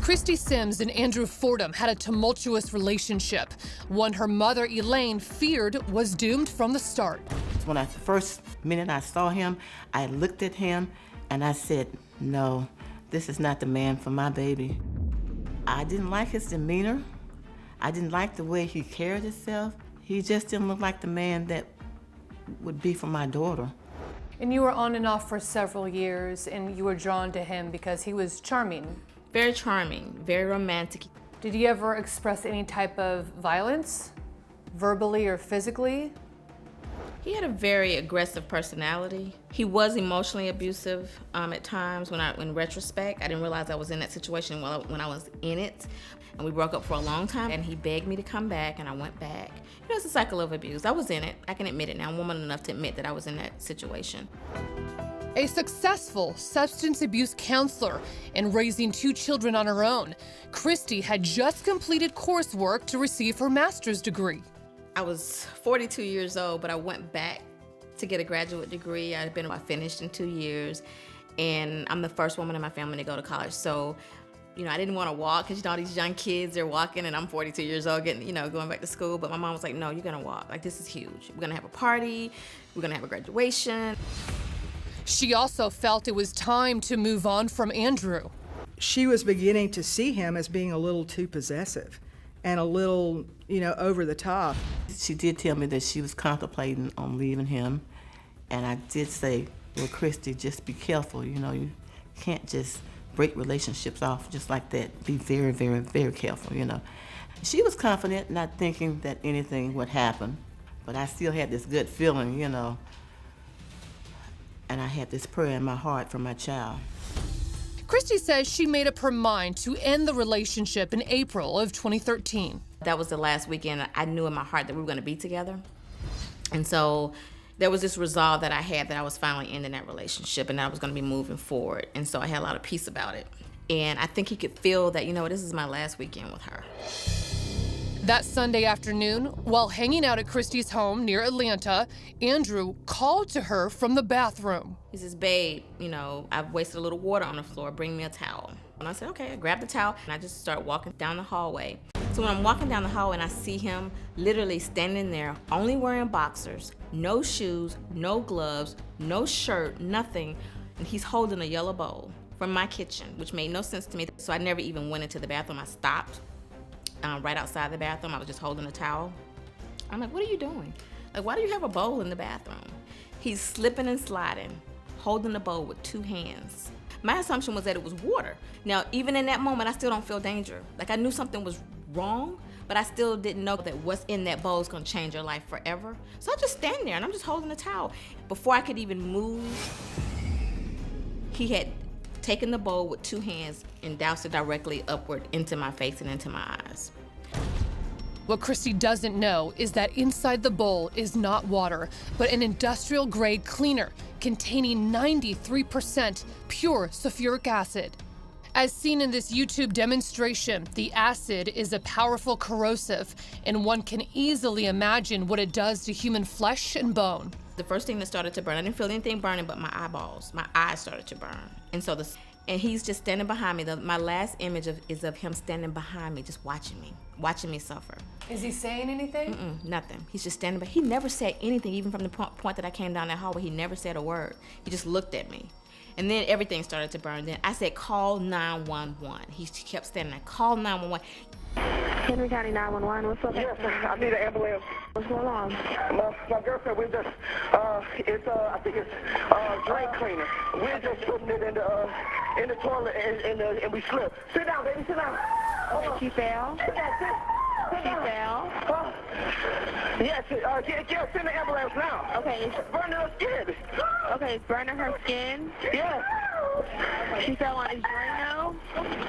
Christy Sims and Andrew Fordham had a tumultuous relationship, one her mother, Elaine, feared was doomed from the start. When the first minute I saw him, I looked at him and I said, no, this is not the man for my baby. I didn't like his demeanor. I didn't like the way he carried himself. He just didn't look like the man that would be for my daughter. And you were on and off for several years, and you were drawn to him because he was charming. Very charming, very romantic. Did he ever express any type of violence, verbally or physically? He had a very aggressive personality. He was emotionally abusive at times. In retrospect, I didn't realize I was in that situation when I was in it. And we broke up for a long time, and he begged me to come back, and I went back. You know, it's a cycle of abuse. I was in it. I can admit it now. I'm woman enough to admit that I was in that situation. A successful substance abuse counselor and raising 2 children on her own, Christy had just completed coursework to receive her master's degree. I was 42 years old, but I went back to get a graduate degree. I finished in 2 years, and I'm the first woman in my family to go to college. So, you know, I didn't want to walk because, you know, all these young kids are walking, and I'm 42 years old going back to school. But my mom was like, no, you're going to walk. Like, this is huge. We're going to have a party. We're going to have a graduation. She also felt it was time to move on from Andrew. She was beginning to see him as being a little too possessive and a little, you know, over the top. She did tell me that she was contemplating on leaving him, and I did say, well, Christy, just be careful. You know, you can't just break relationships off just like that. Be very, very, very careful, you know. She was confident, not thinking that anything would happen, but I still had this good feeling, you know, and I had this prayer in my heart for my child. Christy says she made up her mind to end the relationship in April of 2013. That was the last weekend I knew in my heart that we were going to be together. And so there was this resolve that I had that I was finally ending that relationship and that I was going to be moving forward. And so I had a lot of peace about it. And I think he could feel that, you know, this is my last weekend with her. That Sunday afternoon, while hanging out at Christy's home near Atlanta, Andrew called to her from the bathroom. He says, babe, you know, I've wasted a little water on the floor. Bring me a towel. And I said, okay. I grabbed the towel and I just start walking down the hallway. So when I'm walking down the hallway and I see him literally standing there, only wearing boxers, no shoes, no gloves, no shirt, nothing, and he's holding a yellow bowl from my kitchen, which made no sense to me. So I never even went into the bathroom. I stopped right outside the bathroom. I was just holding a towel. I'm like, what are you doing? Like, why do you have a bowl in the bathroom? He's slipping and sliding, holding the bowl with 2 hands. My assumption was that it was water. Now, even in that moment, I still don't feel danger. Like, I knew something was wrong, but I still didn't know that what's in that bowl is gonna change your life forever. So I just stand there and I'm just holding a towel. Before I could even move, he had taken the bowl with 2 hands and doused it directly upward into my face and into my eyes. What Christy doesn't know is that inside the bowl is not water, but an industrial-grade cleaner containing 93% pure sulfuric acid. As seen in this YouTube demonstration, the acid is a powerful corrosive, and one can easily imagine what it does to human flesh and bone. The first thing that started to burn, I didn't feel anything burning but my eyeballs. My eyes started to burn. And he's just standing behind me. My last image is of him standing behind me, just watching me suffer. Is he saying anything? Nothing. He's just standing by. He never said anything, even from the point that I came down that hallway. He never said a word. He just looked at me. And then everything started to burn. Then I said, call 911. He kept standing there, call 911. Henry County 911, what's up? Yes, I need an ambulance. What's going on? My girlfriend, I think it's drain cleaner. We're just putting it in the toilet and we slipped. Sit down, baby, sit down. She fell? Sit down, sit. She fell? Yes, send the ambulance now. Okay. It's burning her skin. Okay, it's burning her skin? Yes. She fell on his Drano?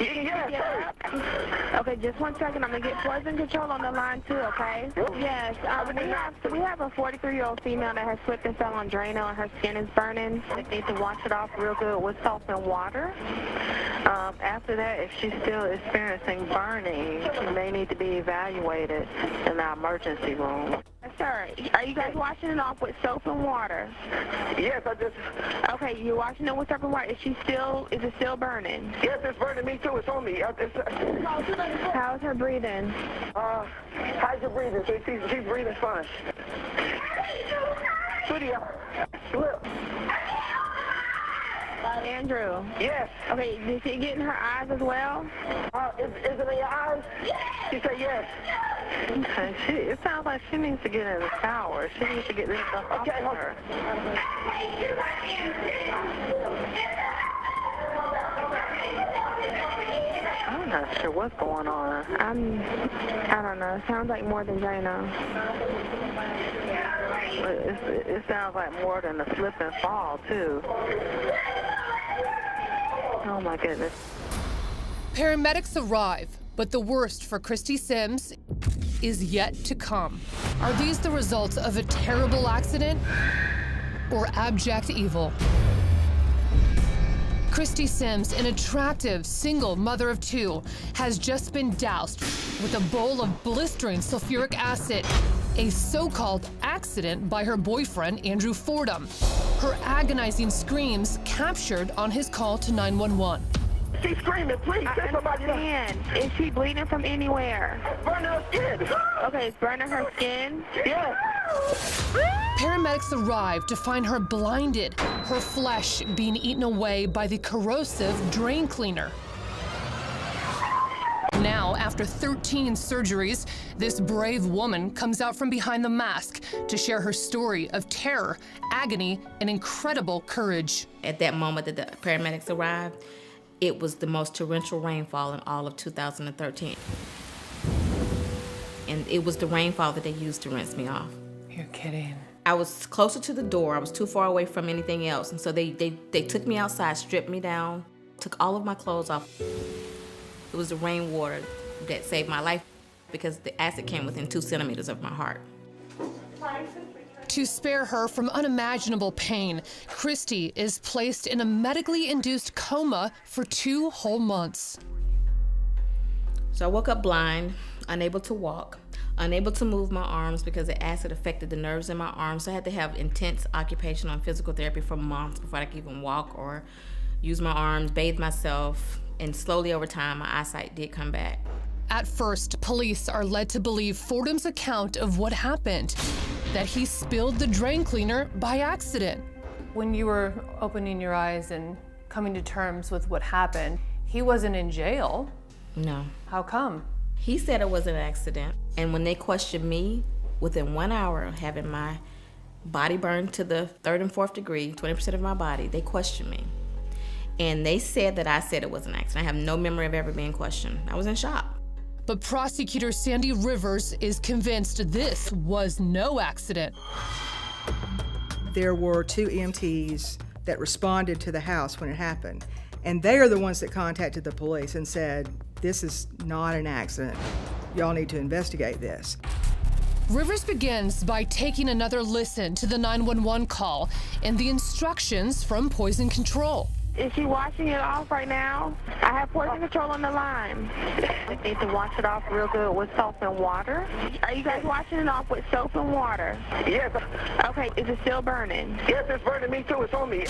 Yes. Okay, just 1 second. I'm going to get poison control on the line too, okay? Yes. We have a 43-year-old female that has slipped and fell on Drano and her skin is burning. They need to wash it off real good with salt and water. After that, if she's still experiencing burning, she may need to be evaluated in our emergency room. Sir, are you guys washing it off with soap and water? Yes, I just... Okay, you're washing it with soap and water. Is it still burning? Yes, it's burning me too. It's on me. How's her breathing? How's your breathing? She's breathing fine. Sweetie, look. Andrew. Yes. Okay, did she get in her eyes as well? Is it in your eyes? She said yes. Okay, it sounds like she needs to get in the shower. She needs to get this stuff off of her. I'm not sure what's going on. I don't know. It sounds like more than Jana. It sounds like more than a slip and fall, too. Oh, my goodness. Paramedics arrive, but the worst for Christy Sims is yet to come. Are these the results of a terrible accident or abject evil? Christy Sims, an attractive single mother of two, has just been doused with a bowl of blistering sulfuric acid, a so-called accident by her boyfriend, Andrew Fordham. Her agonizing screams captured on his call to 911. She's screaming, please, send somebody else. Is she bleeding from anywhere? It's burning her skin. Okay, it's burning her skin? Yes. Paramedics arrive to find her blinded, her flesh being eaten away by the corrosive drain cleaner. Now, after 13 surgeries, this brave woman comes out from behind the mask to share her story of terror, agony, and incredible courage. At that moment that the paramedics arrived, it was the most torrential rainfall in all of 2013. And it was the rainfall that they used to rinse me off. You're kidding. I was closer to the door. I was too far away from anything else. And so they took me outside, stripped me down, took all of my clothes off. It was the rainwater that saved my life because the acid came within 2 centimeters of my heart. To spare her from unimaginable pain, Christy is placed in a medically induced coma for 2 whole months. So I woke up blind, unable to walk, unable to move my arms because the acid affected the nerves in my arms. So I had to have intense occupational and physical therapy for months before I could even walk or use my arms, bathe myself, and slowly over time, my eyesight did come back. At first, police are led to believe Fordham's account of what happened, that he spilled the drain cleaner by accident. When you were opening your eyes and coming to terms with what happened, he wasn't in jail. No. How come? He said it was an accident. And when they questioned me, within 1 hour of having my body burned to the 3rd and 4th degree, 20% of my body, they questioned me. And they said that I said it was an accident. I have no memory of ever being questioned. I was in shock. But prosecutor Sandy Rivers is convinced this was no accident. There were 2 EMTs that responded to the house when it happened, and they are the ones that contacted the police and said, this is not an accident. Y'all need to investigate this. Rivers begins by taking another listen to the 911 call and the instructions from Poison Control. Is she washing it off right now? I have Poison Control on the line. We need to wash it off real good with soap and water. Are you guys washing it off with soap and water? Yes. Okay, is it still burning? Yes, it's burning me too. It's on me.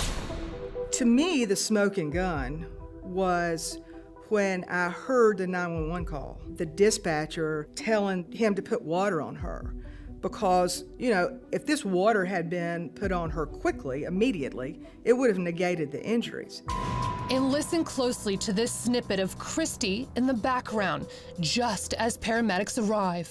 To me, the smoking gun was when I heard the 911 call, the dispatcher telling him to put water on her. Because, you know, if this water had been put on her quickly, immediately, it would have negated the injuries. And listen closely to this snippet of Christy in the background, just as paramedics arrive.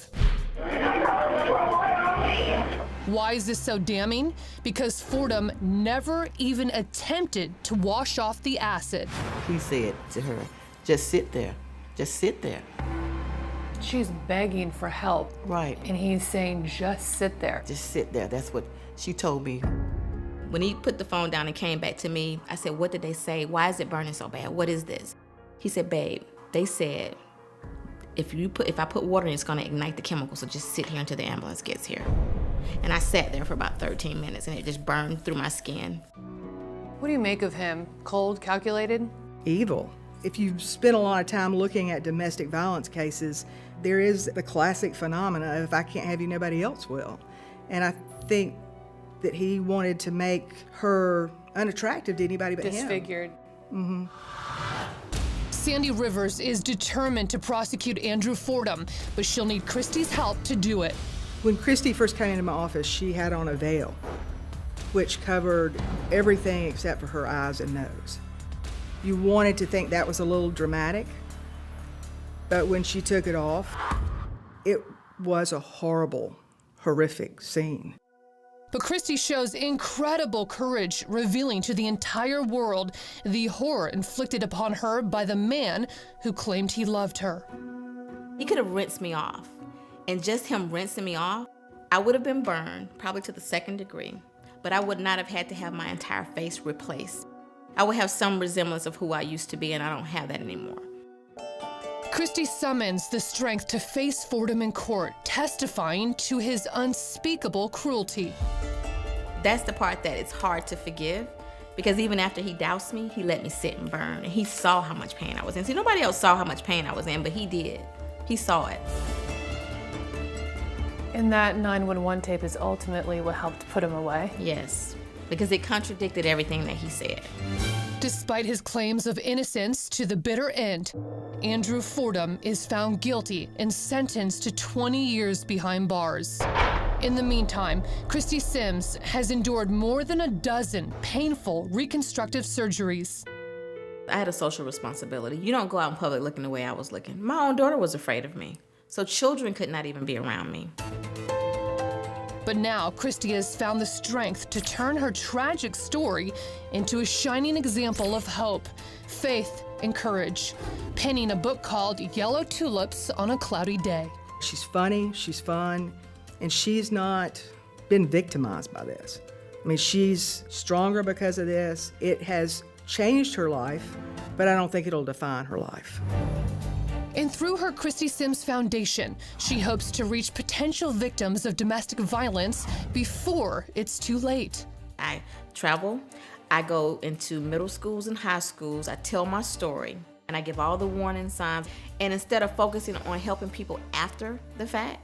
Why is this so damning? Because Fordham never even attempted to wash off the acid. He said to her, just sit there, just sit there. She's begging for help. Right. And he's saying, just sit there. Just sit there. That's what she told me. When he put the phone down and came back to me, I said, what did they say? Why is it burning so bad? What is this? He said, babe, they said, if I put water in, it's gonna ignite the chemicals, so just sit here until the ambulance gets here. And I sat there for about 13 minutes and it just burned through my skin. What do you make of him? Cold, calculated? Evil. If you spend a lot of time looking at domestic violence cases, there is the classic phenomena of if I can't have you, nobody else will. And I think that he wanted to make her unattractive to anybody but him. Disfigured. Sandy Rivers is determined to prosecute Andrew Fordham, but she'll need Christy's help to do it. When Christy first came into my office, she had on a veil, which covered everything except for her eyes and nose. You wanted to think that was a little dramatic, but when she took it off, it was a horrible, horrific scene. But Christy shows incredible courage, revealing to the entire world the horror inflicted upon her by the man who claimed he loved her. He could have rinsed me off. And just him rinsing me off, I would have been burned, probably to the 2nd degree, but I would not have had to have my entire face replaced. I would have some resemblance of who I used to be, and I don't have that anymore. Christy summons the strength to face Fordham in court, testifying to his unspeakable cruelty. That's the part that it's hard to forgive, because even after he doused me, he let me sit and burn, and he saw how much pain I was in. See, nobody else saw how much pain I was in, but he did. He saw it. And that 911 tape is ultimately what helped put him away. Yes, because it contradicted everything that he said. Despite his claims of innocence to the bitter end, Andrew Fordham is found guilty and sentenced to 20 years behind bars. In the meantime, Christy Sims has endured more than a dozen painful reconstructive surgeries. I had a social responsibility. You don't go out in public looking the way I was looking. My own daughter was afraid of me, so children could not even be around me. But now, Christy has found the strength to turn her tragic story into a shining example of hope, faith, and courage, penning a book called Yellow Tulips on a Cloudy Day. She's funny, she's fun, and she's not been victimized by this. I mean, she's stronger because of this. It has changed her life, but I don't think it'll define her life. And through her Christy Sims Foundation, she hopes to reach potential victims of domestic violence before it's too late. I travel, I go into middle schools and high schools, I tell my story, and I give all the warning signs. And instead of focusing on helping people after the fact,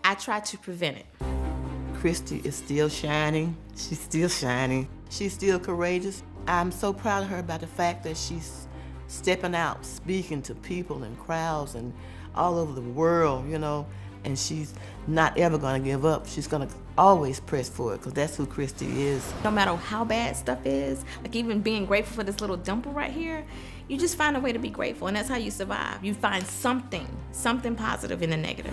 I try to prevent it. Christy is still shining. She's still shining. She's still courageous. I'm so proud of her about the fact that she's stepping out, speaking to people and crowds and all over the world, you know, and she's not ever gonna give up. She's gonna always press forward, because that's who Christy is. No matter how bad stuff is, like even being grateful for this little dimple right here, you just find a way to be grateful, and that's how you survive. You find something positive in the negative.